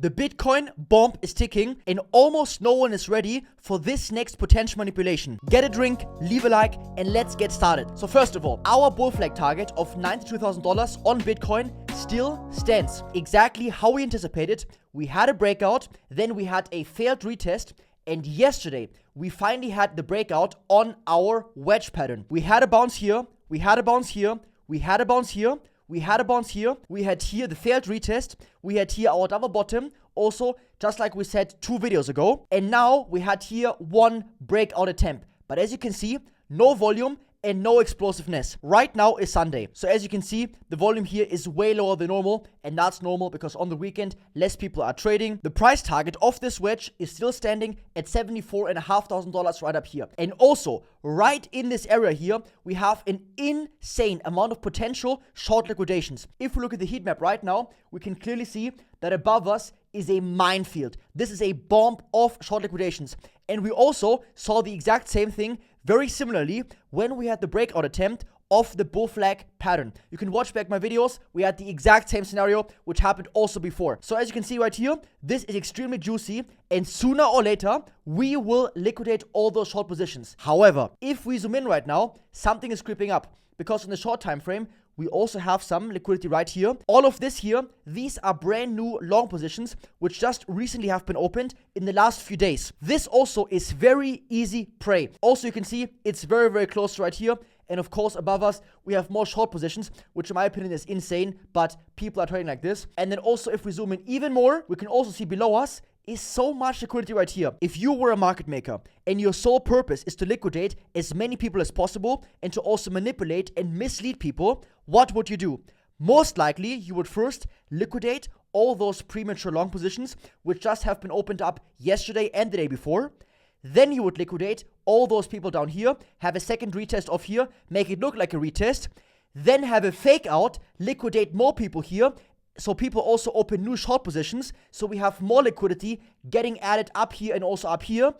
The Bitcoin bomb is ticking and almost no one is ready for this next potential manipulation. Get a drink, leave a like, and let's get started. So first of all, our bull flag target of $92,000 on Bitcoin still stands. Exactly how we anticipated. We had a breakout, then we had a failed retest, and yesterday we finally had the breakout on our wedge pattern. We had a bounce here, we had a bounce here, we had a bounce here, we had a bounce here, we had here the failed retest, we had here our double bottom, also just like we said 2 videos ago, and now we had here one breakout attempt. But as you can see, no volume and no explosiveness. Right now is Sunday, so as you can see, the volume here is way lower than normal, and that's normal because on the weekend less people are trading. The price target of this wedge is still standing at $74,500 right up here, and also right in this area here we have an insane amount of potential short liquidations. If we look at the heat map right now, we can clearly see that above us is a minefield. This is a bomb of short liquidations, and we also saw the exact same thing very similarly when we had the breakout attempt of the bull flag pattern. You can watch back my videos. We had the exact same scenario which happened also before. So as you can see right here, this is extremely juicy, and sooner or later we will liquidate all those short positions. However, if we zoom in right now, something is creeping up, because in the short time frame we also have some liquidity right here. All of this here, these are brand new long positions which just recently have been opened in the last few days. This also is very easy prey. Also, you can see it's very, very close right here. And of course, above us, we have more short positions, which in my opinion is insane, but people are trading like this. And then also, if we zoom in even more, we can also see below us is so much liquidity right here. If you were a market maker and your sole purpose is to liquidate as many people as possible and to also manipulate and mislead people, what would you do? Most likely, you would first liquidate all those premature long positions which just have been opened up yesterday and the day before. Then you would liquidate all those people down here, have a second retest off here, make it look like a retest, then have a fake out, liquidate more people here, so people also open new short positions, so we have more liquidity getting added up here and also up here.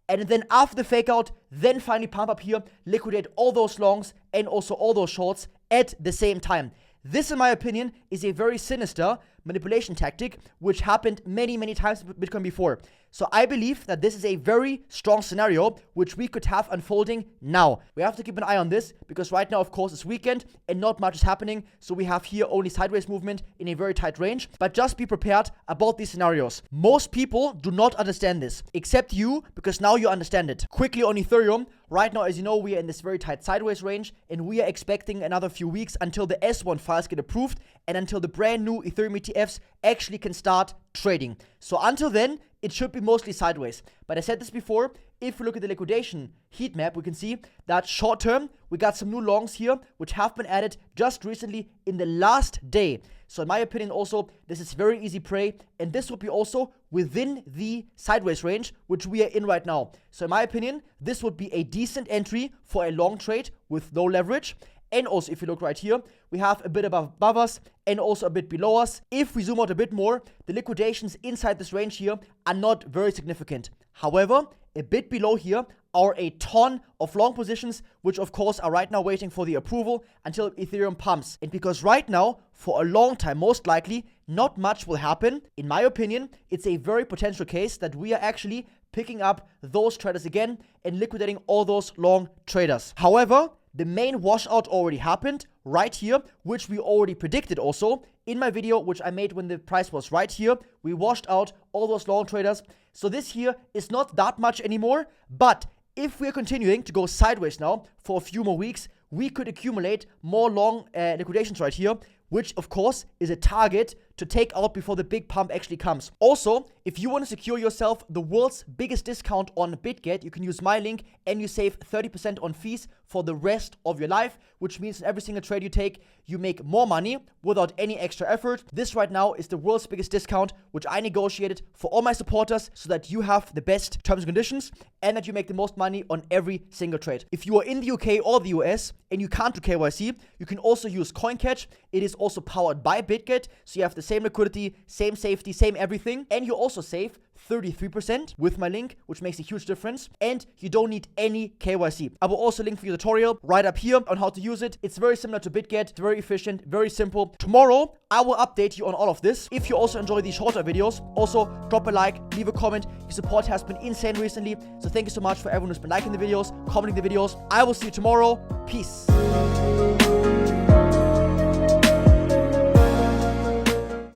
And then after the fake out, then finally pump up here, liquidate all those longs and also all those shorts at the same time. This, in my opinion, is a very sinister manipulation tactic which happened many, many times with Bitcoin before. So I believe that this is a very strong scenario which we could have unfolding now. We have to keep an eye on this because right now, of course, it's weekend and not much is happening. So we have here only sideways movement in a very tight range. But just be prepared about these scenarios. Most people do not understand this, except you, because now you understand it. Quickly on Ethereum. Right now, as you know, we are in this very tight sideways range, and we are expecting another few weeks until the S1 files get approved and until the brand new Ethereum ETFs actually can start trading. So until then, it should be mostly sideways. But I said this before, if we look at the liquidation heat map, we can see that short term, we got some new longs here, which have been added just recently in the last day. So in my opinion also, this is very easy prey, and this would be also within the sideways range, which we are in right now. So in my opinion, this would be a decent entry for a long trade with low leverage. And also, if you look right here, we have a bit above us and also a bit below us. If we zoom out a bit more, the liquidations inside this range here are not very significant. However, a bit below here are a ton of long positions, which of course are right now waiting for the approval until Ethereum pumps. And because right now, for a long time, most likely, not much will happen, in my opinion, it's a very potential case that we are actually picking up those traders again and liquidating all those long traders. However, the main washout already happened right here, which we already predicted also in my video, which I made when the price was right here. We washed out all those long traders. So this here is not that much anymore. But if we're continuing to go sideways now for a few more weeks, we could accumulate more long liquidations right here, which of course is a target to take out before the big pump actually comes. Also, if you want to secure yourself the world's biggest discount on BitGet, you can use my link and you save 30% on fees for the rest of your life, which means in every single trade you take, you make more money without any extra effort. This right now is the world's biggest discount, which I negotiated for all my supporters so that you have the best terms and conditions and that you make the most money on every single trade. If you are in the UK or the US and you can't do KYC, you can also use CoinCatch. It is also powered by BitGet, so you have the the same liquidity, same safety, same everything, and you also save 33% with my link, which makes a huge difference, and you don't need any KYC. I will also link for your tutorial right up here on how to use it. It's very similar to BitGet, it's very efficient, very simple. Tomorrow, I will update you on all of this. If you also enjoy these shorter videos, also drop a like, leave a comment. Your support has been insane recently, so thank you so much for everyone who's been liking the videos, commenting the videos. I will see you tomorrow. Peace.